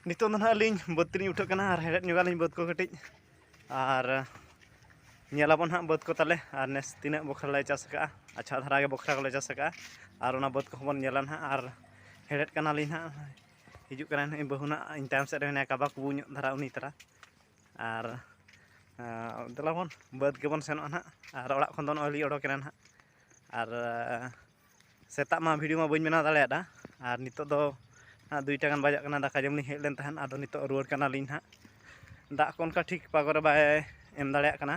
Nito do nahag aling baud telining uthak kana ar heret nyoga aling baud ko katic ar nyelabon hang baud ko tale ar nes tina bokhra le chas ka acha dhara ge bokhra ko le chas ka ar ona baud ko bon nyelan hang ar heret kana aling hang hijuk kana ni bahuna in time set rena ka ba kubu nyok dhara uni tara ar delabon baud ge bon senok hang ar orak khon don oli odok kena hang ar setak ma video ma bañ bena dale ada ar nito do 2टा गान बजाक कना दाका जम लिंग hedge लेन तहन आदो नितो रुवार कना लिंग हा दाग को उनका ठीक पागोरे बाय एम दाड़ेया कना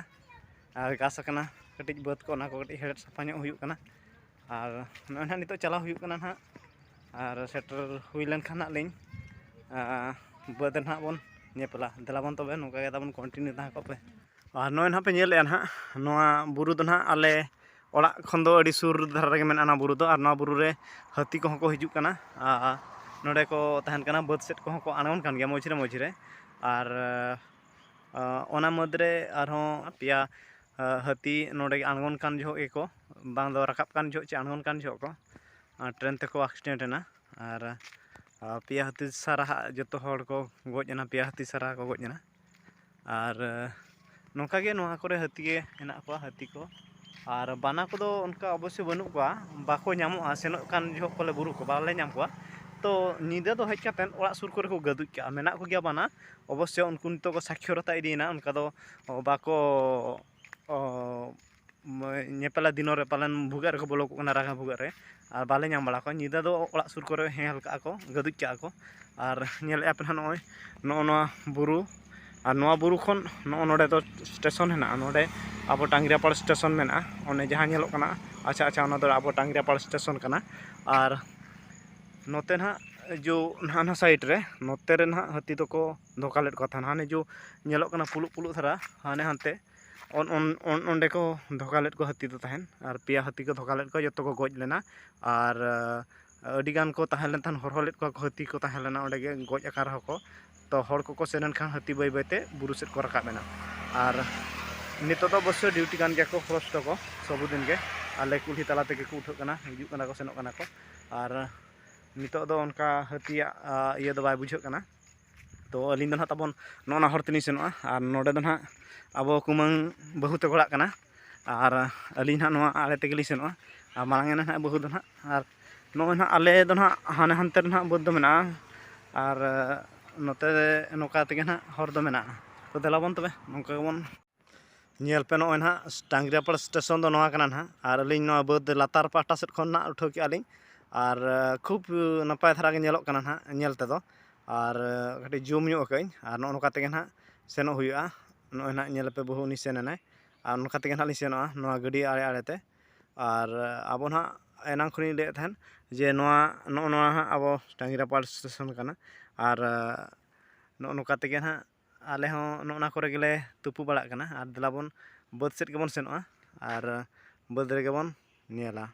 आर गास कना कटिज बाद को ना को कटिज हेड सफा ᱧᱚᱜ हुयुक कना आर नय ना नितो चला हुयुक कना ना आर सेटर हुई लेन खाना लिंग बाद ना बन नेपला देलाबन तबे नोका गे ताबन कंटिन्यू ता को पे आर नय ना पे नेल एन हा नोआ बुरु दो ना आले ओड़ा खन दो अडी सुर धारा रे मेन आना बुरु दो आर नोआ बुरु रे हाथी को को हिजुक कना नोडे को तहन कना बाद सेट को आनगन कान गया मझरे और ओना मदरे आरहों पिया हाथी नोडे आनगन कान जो एको बांग दो राकाब कान जो चे आनगन कान जो को ट्रेन ते को एक्सीडेंट ना और पिया हाथी सारा जतो हड़ को गोजना पिया हाथी सारा को गोजना और नोका गे नोआ करे हाथी गे हेना को हाथी को और बाना को दो उनका अवश्य बनू को बाको नामोआ सेनो कान जो कोले बुरु को बाले नाम को तो निदा दो हज कातेन ओड़ा सुर करे को गदुज का मेना को गया बाना अवश्य उनको नितो को साक्षरता इदीना उनका दो बाको नेपला दिनो रे पालन भुगा रे को बोलो को रागा भुगा रे और बाले नाम बड़ा को निदा दो ओड़ा सुर करे हेल का को गदुज का को और नेल एपन नय नो बुरु और नोआ बुरु खन नो नोडे तो स्टेशन हेना नोडे अब टांगरियापाड़ स्टेशन मेना ओने जहां नेलो कना अच्छा अच्छा ओना दो अब टांगरियापाड़ स्टेशन कना और नोते ना जो नाना साइड रे नोते रे ना हाथी तो को धोका लेट को था हाने जो नेलो कना पुलु पुलु धरा हाने हानते ओंडे को धोका लेट को हाथी तो तहन और पिया हाथी को धोका लेट को जतो को गोज लेना और अडी गान को तहन लेन तहन हरहो लेट को हाथी को तहन लेना ओंडे गे गोज आकार को तो हड़ को सेनन खान हाथी बाय बायते बुरु सेट को रकाब मेना और नितो तो बस ड्यूटी गान गया को फरस्ट को सबुदिन गे आले कुल्ही तला तेगे को उठो कना हिजु कना को सेनोक कना को और नितो दो उनका हाथिया इया दो बाय बुझो कना तो अलिन दो ना तबन नोना हर तनी सेनोआ और नोडे दो ना अब कुमंग बहु ते गड़ा कना और अलिन ना नोआ आले तेगेली सेनोआ और मांगे ना बहु दो ना और नो ना आले दो ना हाने हानते ना बद दो मेना और नोते नोका तेगे ना हर दो मेना तो देलाबन तबे नोका बन नेल पे नो ना टांगरियापाड़ स्टेशन दो नोआ कना ना और अलिन नो बद लातार पाटा सेट खन ना उठो के आलिन और खूब नपाय धारा के नेलोक कना ना नेल तेदो और कटी जूम ᱧᱚᱜ अकई और नोका तेगे ना सेनो हुयुआ नो ना नेल पे बहु नि सेननाय और नोका तेगे ना लि सेनोआ नोआ गडी आड़े आड़े ते और अब ना एनांग खनि ले थेन जे नोआ नोआ अब टांगरियापाड़ स्टेशन कना और नोका तेगे ना आले हो नोना करे गेले तुपु बाड़ा कना और देलाबन बाद सेट गेबन सेनोआ और बाद रे गेबन नेला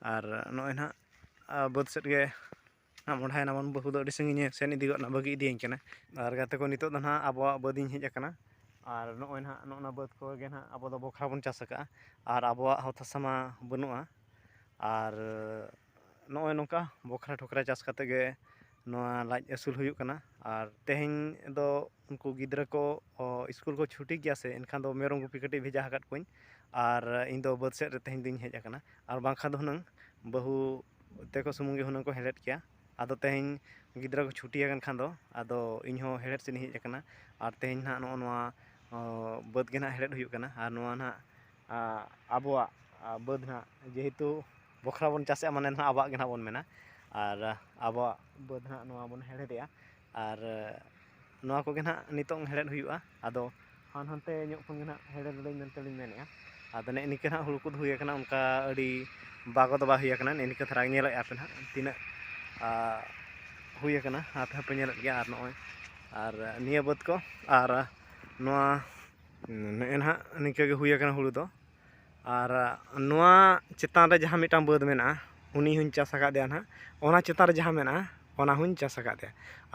और नोय ना बाद सेट गे ना मोढ़ाय नाबन बहु दो संगिने सेन इदी गना बगी इदियन कना और गाते को नितो ना अब बादिन हेज कना और नोय ना नोना बाद को गे ना अब दो बोखरा बन चास का और अब हथासमा बनुआ और नोय नोका बोखरा ठोकरा चास काते गे नोआ लाज असुल हुयुक कना और तेहेन दो उनको गिद्रा को स्कूल को छुट्टी गया से इनखान दो मेरम गुपी कटी भेजा हकत कोइन और इन दो बाद सेट रे तेहेन दिन हेज कना और बांखा दो हुनंग बहु तेको सुमुंगे हुनंग को हेलेट किया आदो तेहेन गिद्रा को छुट्टी आगन खान दो आदो इन हो हेलेट से हेज कना और तेहेन ना नो नोआ बाद गे ना हेलेट हुयुक कना और नोआ ना आबोआ बाद ना जेहेतु बोखरा बन चासे माने ना आबा गे ना बन मेना और आबा बाद ना नोआ बन हेलेटिया और नोआ को गे ना नितों हेलेट हुयुआ आदो हान हानते ᱧᱚᱜ खन गे ना हेलेट लई मेनते लिन मेनेया आदो ने निके ना हुलु को हुय कना उनका अडी बागो दो बा हुय कना ने निके थरा नेल आपेन हा तिना हुय कना आपे पे नेल गया और नोय और निया बाद को और नोआ ने ना निके गे हुय कना हुलु दो और नोआ चेतान रे जहां मिटां बाद मेना उनी हुन चास का दे ना ओना चेतान रे जहां मेना ओना हुन चास का दे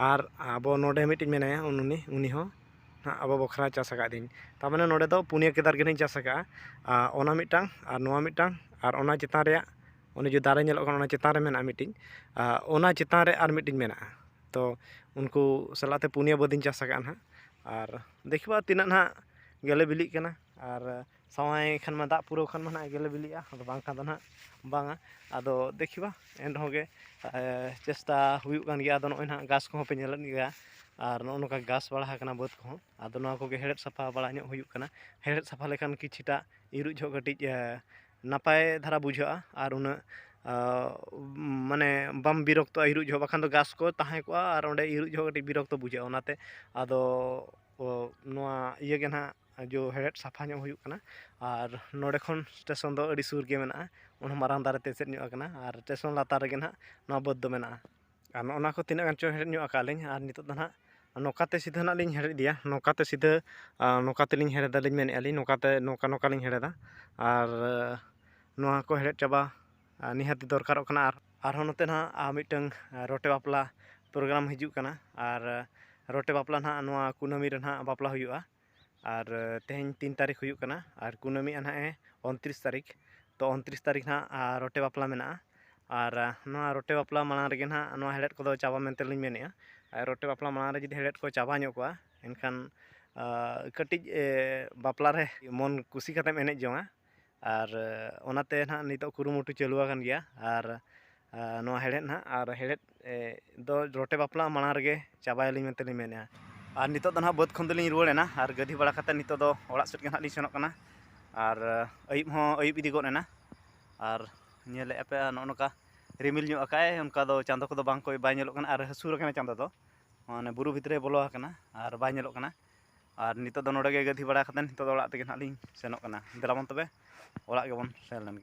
और अब नोडे मिटिन मेनाया उनी हो अब बोखरा चास का दिन तामाने नोडे दो पुनिया केदार गे चास का ओना मिटां और नोआ मिटां और ओना चेतान रे उनी जो दारे नेलो ओना चेतान रे मेना मिटिन ओना चेतान रे आर मिटिन मेना तो उनको सालाते पुनिया बदिन चास आका ना और देखबा तीना ना गेले बिली कना और सवाई खान मा दाग पुरो खान मा ना गेले बिलिया अदो बांग खान दो ना बांगा अदो देखबा एन होगे चेष्टा हुयुग कान गिया अदो नोय ना घास को पे नेलन गिया और नो नोका घास बड़ा कना बात को अदो नो को हेड़ेद साफा बड़ा ᱧᱚᱜ हुयुग कना हेड़ेद साफा लेखान किछिटा इरुज हो कटिज नापाय धारा बुझा और उना माने बम बिरक्त इरुज हो बखान दो घास को ताहे को और ओंडे इरुज हो कटि बिरक्त बुझा ओनाते अदो नोआ इये गे ना जो हेड़ेद साफा ᱧᱚᱜ हुयुग कना और नोडे खन स्टेशन दो अड़ी सुर गे मेना उन मारांग दारे ते सेट ᱧᱚᱜ कना और स्टेशन लातार गे ना नोआ बद दो मेना और नोना को तिना गान चो हेड़ेद ᱧᱚᱜ कालिन और नितो दो ना नोकाते सीधा ना लिंग हेड़ेद दिया नोकाते सीधा नोकाते लिंग हेड़ेदा लिंग मेने आली नोकाते नोका नोका लिंग हेड़ेदा और नोआ को हेड़ेद चाबा निहाती दरकारोग कना और नोते ना मिटंग रोटे बापला प्रोग्राम हिजुग कना और रोटे बापला ना नोआ कुनामी रे ना बापला हुयुआ और तेहें 3 तारीख हुयुग कना और कुनामी ना 29 तारीख तो 29 तारीख ना रोटे बापला मेना और नोआ रोटे बापला माना रे ना नोआ हेड़ेद को चाबा मेनते लिंग मेनेआ रोटे बापला माना रे जदि हेड़ेद को चाबा ᱧᱚᱜ कोआ एनखान कटिज बापला रे मन कुसी कतेम एनेज जोंगा और ओनाते ना नितो कुरुमुटु चलुआ कान गिया और नोआ हेड़ेद ना और हेड़ेद दो रोटे बापला माना रे चाबायलिंग मेनते लिंग मेनेआ और नितो दो ना बद खन दलिंग रुवाड़ेना और गधी बड़ा कते नितो दो ओड़ा सेट गे ना लिंग सेनोग कना और अयुब हो अयुब इदी गद एना और नेले पे नो नोका रिमिल ᱧᱚᱜ आकाय उनका दो चांदो को दो बांग को बाय ᱧᱮᱞᱚᱜ कना और हसूर कना चांदो दो माने बुरु भितरे बोलो कना और बाय ᱧᱮᱞᱚᱜ कना और नितो दो नोडे गे गधी बड़ा कते नितो दो ओड़ा तेगे ना लिंग सेनोग कना देलाबन तबे ओड़ा गेबन सेन लेन गे